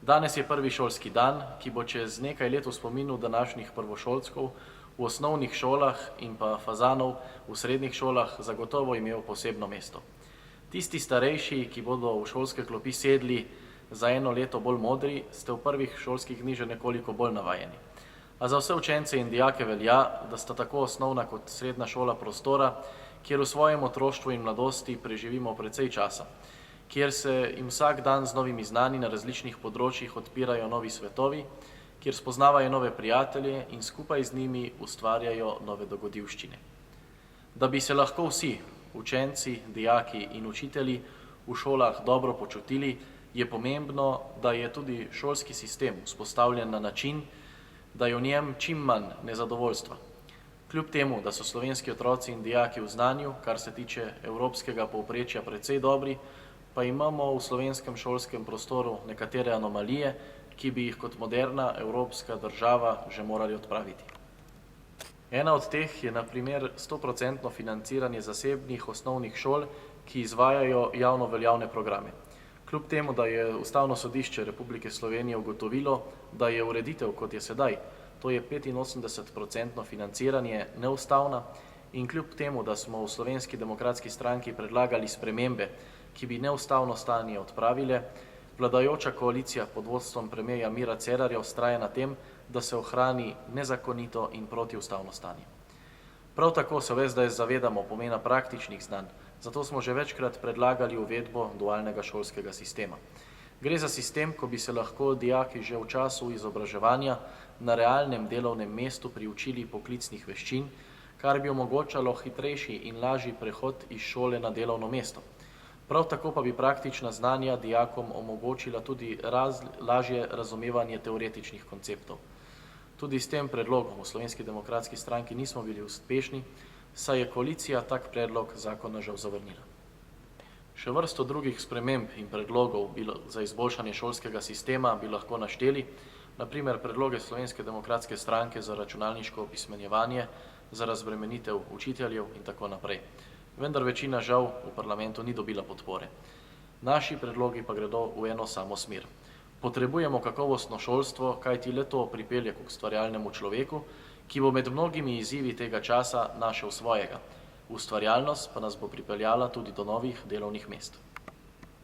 Danes je prvi šolski dan, ki bo čez nekaj let v spominu današnjih prvošolcev v osnovnih šolah in pa fazanov v srednjih šolah zagotovo imel posebno mesto. Tisti starejši, ki bodo v šolske klopi sedli za eno leto bolj modri, ste v prvih šolskih dni že nekoliko bolj navajeni. A za vse učence in dijake velja, da sta tako osnovna kot srednja šola prostora, kjer v svojem otroštvu in mladosti preživimo precej časa, kjer se jim vsak dan z novimi znanji na različnih področjih odpirajo novi svetovi, kjer spoznavajo nove prijatelje in skupaj z njimi ustvarjajo nove dogodivščine. Da bi se lahko vsi, učenci, dijaki in učitelji, v šolah dobro počutili, je pomembno, da je tudi šolski sistem vzpostavljen na način, da je v njem čim manj nezadovoljstva. Kljub temu, da so slovenski otroci in dijaki v znanju, kar se tiče evropskega povprečja, precej dobri, pa imamo v slovenskem šolskem prostoru nekatere anomalije, ki bi jih kot moderna evropska država že morali odpraviti. Ena od teh je na primer 100% financiranje zasebnih osnovnih šol, ki izvajajo javno veljavne programe. Kljub temu, da je Ustavno sodišče Republike Slovenije ugotovilo, da je ureditev, kot je sedaj, to je 85% financiranje, neustavna, in kljub temu, da smo v Slovenski demokratski stranki predlagali spremembe, ki bi neustavno stanje odpravile, vladajoča koalicija pod vodstvom premierja Mira Cerarja vztraja na tem, da se ohrani nezakonito in protiustavno stanje. Prav tako se v SDS zavedamo pomena praktičnih znanj, zato smo že večkrat predlagali uvedbo dualnega šolskega sistema. Gre za sistem, ko bi se lahko dijaki že v času izobraževanja na realnem delovnem mestu priučili poklicnih veščin, kar bi omogočalo hitrejši in lažji prehod iz šole na delovno mesto. Prav tako pa bi praktična znanja dijakom omogočila tudi lažje razumevanje teoretičnih konceptov. Tudi s tem predlogom v Slovenski demokratski stranki nismo bili uspešni, saj je koalicija tak predlog zakona žal zavrnila. Še vrsto drugih sprememb in predlogov za izboljšanje šolskega sistema bi lahko našteli, na primer predloge Slovenske demokratske stranke za računalniško opismenjevanje, za razbremenitev učiteljev in tako naprej. Vendar večina žal v parlamentu ni dobila podpore. Naši predlogi pa gredo v eno samo smer. Potrebujemo kakovostno šolstvo, kajti le to pripelje k ustvarjalnemu človeku, ki bo med mnogimi izzivi tega časa našel svojega. Ustvarjalnost pa nas bo pripeljala tudi do novih delovnih mest.